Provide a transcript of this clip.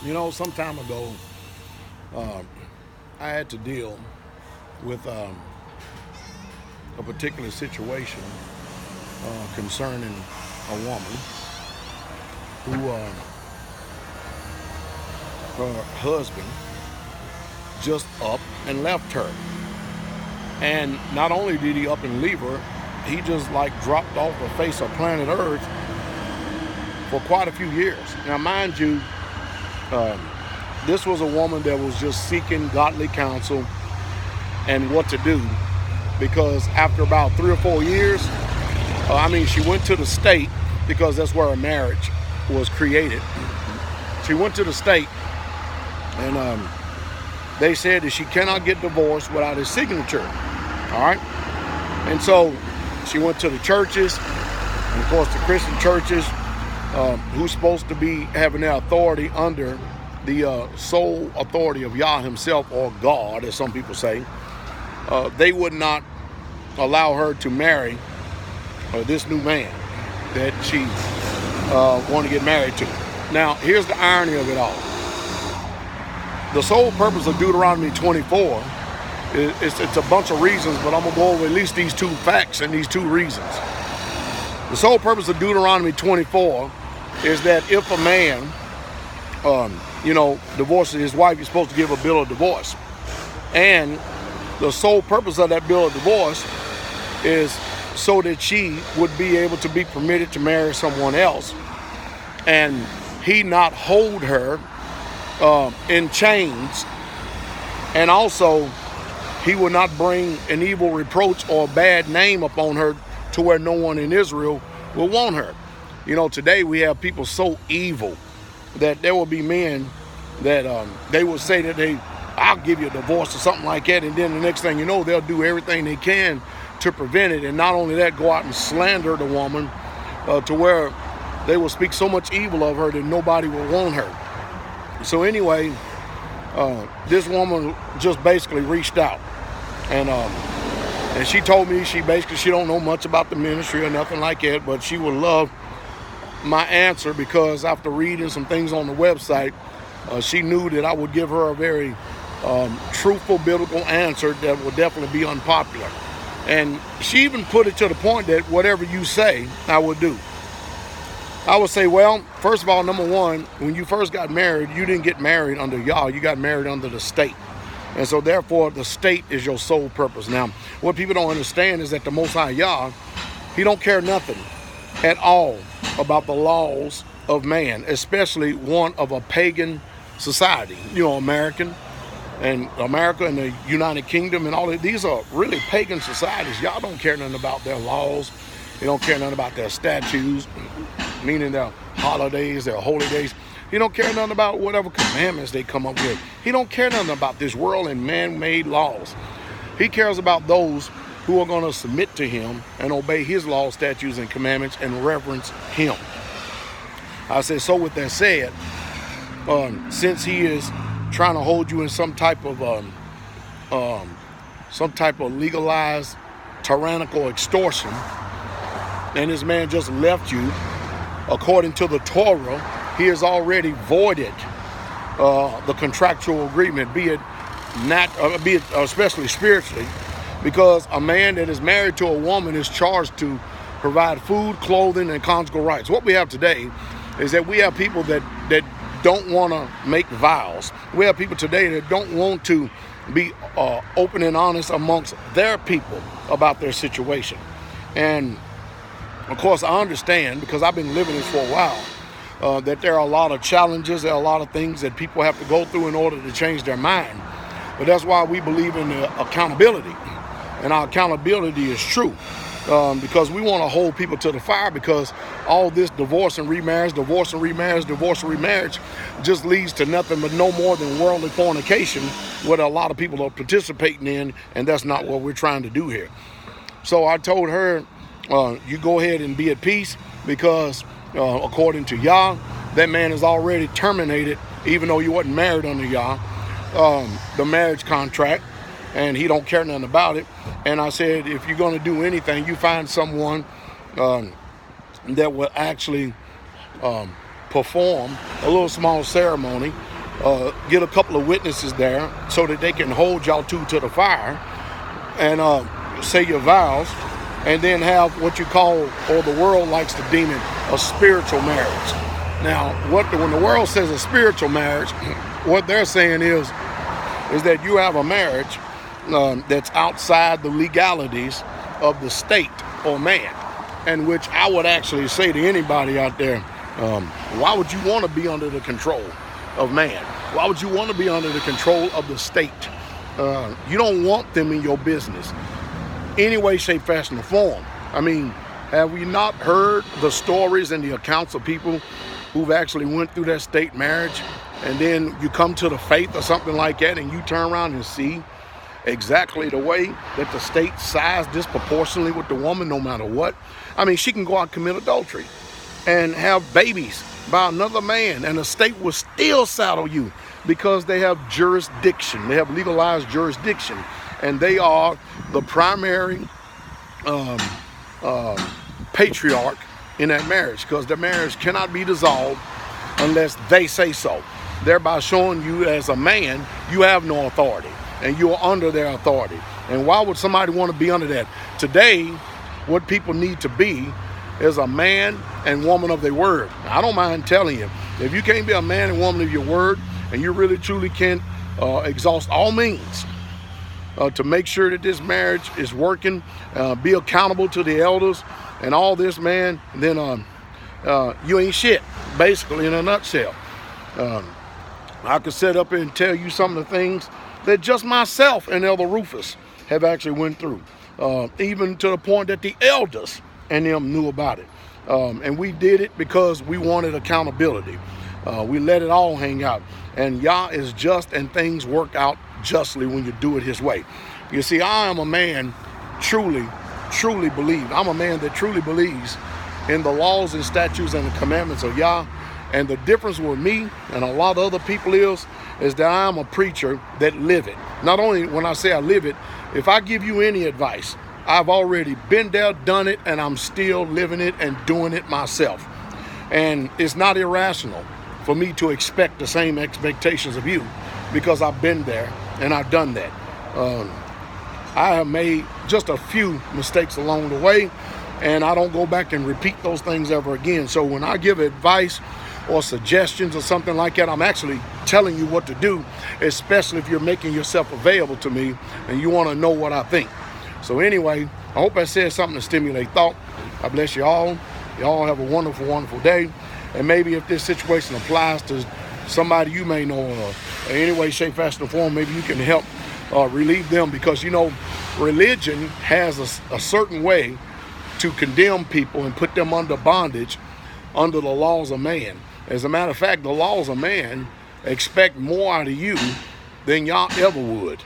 Some time ago, I had to deal with a particular situation concerning a woman who her husband just up and left her. And not only did he up and leave her, he just like dropped off the face of planet Earth for quite a few years. Now, mind you, this was a woman that was just seeking godly counsel and what to do, because after about 3 or 4 years, she went to the state, because that's where her marriage was created. She went to the state, and they said that she cannot get divorced without his signature. All right? And so she went to the churches, and of course the Christian churches, who's supposed to be having their authority under the sole authority of Yah himself, or God, as some people say, they would not allow her to marry this new man that she wanted to get married to. Now, here's the irony of it all. The sole purpose of Deuteronomy 24, it's a bunch of reasons, but I'm going to go over at least these two facts and these two reasons. The sole purpose of Deuteronomy 24 is that if a man, divorces his wife, he's supposed to give a bill of divorce. And the sole purpose of that bill of divorce is so that she would be able to be permitted to marry someone else, and he not hold her in chains, and also he will not bring an evil reproach or a bad name upon her to where no one in Israel will want her. Today we have people so evil that there will be men that they will say that I'll give you a divorce or something like that, and then the next thing you know, they'll do everything they can to prevent it, and not only that, go out and slander the woman to where they will speak so much evil of her that nobody will want her. So anyway, this woman just basically reached out, and she told me she don't know much about the ministry or nothing like that, but she would love my answer, because after reading some things on the website, she knew that I would give her a very truthful biblical answer that will definitely be unpopular. And she even put it to the point that whatever you say, I would do. I would say, well, first of all, number one, when you first got married, you didn't get married under Yah, you got married under the state. And so therefore, the state is your sole purpose. Now, what people don't understand is that the Most High Yah, he don't care nothing at all about the laws of man, especially one of a pagan society. America and the United Kingdom and all that, these are really pagan societies. Y'all don't care nothing about their laws. They don't care nothing about their statutes, meaning their holidays, their holy days. He don't care nothing about whatever commandments they come up with. He don't care nothing about this world and man-made laws. He cares about those who are going to submit to him and obey his laws, statutes, and commandments and reverence him. I said, so with that said, since he is trying to hold you in some type of legalized tyrannical extortion, and this man just left you, according to the Torah, he has already voided the contractual agreement, be it especially spiritually, because a man that is married to a woman is charged to provide food, clothing, and conjugal rights. What we have today is that we have people that don't want to make vows. We have people today that don't want to be open and honest amongst their people about their situation. And of course, I understand, because I've been living this for a while, that there are a lot of challenges, there are a lot of things that people have to go through in order to change their mind. But that's why we believe in accountability. And our accountability is true. Because we want to hold people to the fire, because all this divorce and remarriage just leads to nothing but no more than worldly fornication, what a lot of people are participating in, and that's not what we're trying to do here. So I told her, you go ahead and be at peace, because according to Yah, that man is already terminated, even though you wasn't married under Yah, the marriage contract, and he don't care nothing about it. And I said, if you're going to do anything, you find someone that will actually perform a little small ceremony get a couple of witnesses there so that they can hold y'all to the fire and say your vows, and then have what you call, or the world likes to deem it, a spiritual marriage. Now, when the world says a spiritual marriage, what they're saying is that you have a marriage that's outside the legalities of the state or man, and which I would actually say to anybody out there, why would you want to be under the control of man? Why would you want to be under the control of the state? You don't want them in your business, any way, shape, fashion, or form. I mean, have we not heard the stories and the accounts of people who've actually went through that state marriage, and then you come to the faith or something like that, and you turn around and see exactly the way that the state sides disproportionately with the woman, no matter what. I mean, she can go out and commit adultery and have babies by another man, and the state will still saddle you because they have jurisdiction. They have legalized jurisdiction, and they are the primary patriarch in that marriage, because the marriage cannot be dissolved unless they say so, thereby showing you as a man you have no authority and you are under their authority. And why would somebody want to be under that? Today, what people need to be is a man and woman of their word. Now, I don't mind telling you, if you can't be a man and woman of your word, and you really truly can exhaust all means to make sure that this marriage is working, be accountable to the elders and all this, man, then you ain't shit, basically, in a nutshell. I could sit up and tell you some of the things that just myself and Elder Rufus have actually went through, even to the point that the elders and them knew about it. And we did it because we wanted accountability. We let it all hang out. And Yah is just, and things work out justly when you do it his way. You see, I am a man truly believe. I'm a man that truly believes in the laws and statutes and the commandments of Yah. And the difference with me and a lot of other people is that I'm a preacher that live it. Not only when I say I live it, if I give you any advice, I've already been there, done it, and I'm still living it and doing it myself. And it's not irrational for me to expect the same expectations of you, because I've been there and I've done that. I have made just a few mistakes along the way, and I don't go back and repeat those things ever again. So when I give advice or suggestions or something like that, I'm actually telling you what to do, especially if you're making yourself available to me and you want to know what I think. So anyway, I hope I said something to stimulate thought. I bless you all. You all have a wonderful, wonderful day. And maybe if this situation applies to somebody you may know, or in any way, shape, fashion, or form, maybe you can help relieve them, because, you know, religion has a certain way to condemn people and put them under bondage under the laws of man. As a matter of fact, the laws of man expect more out of you than y'all ever would.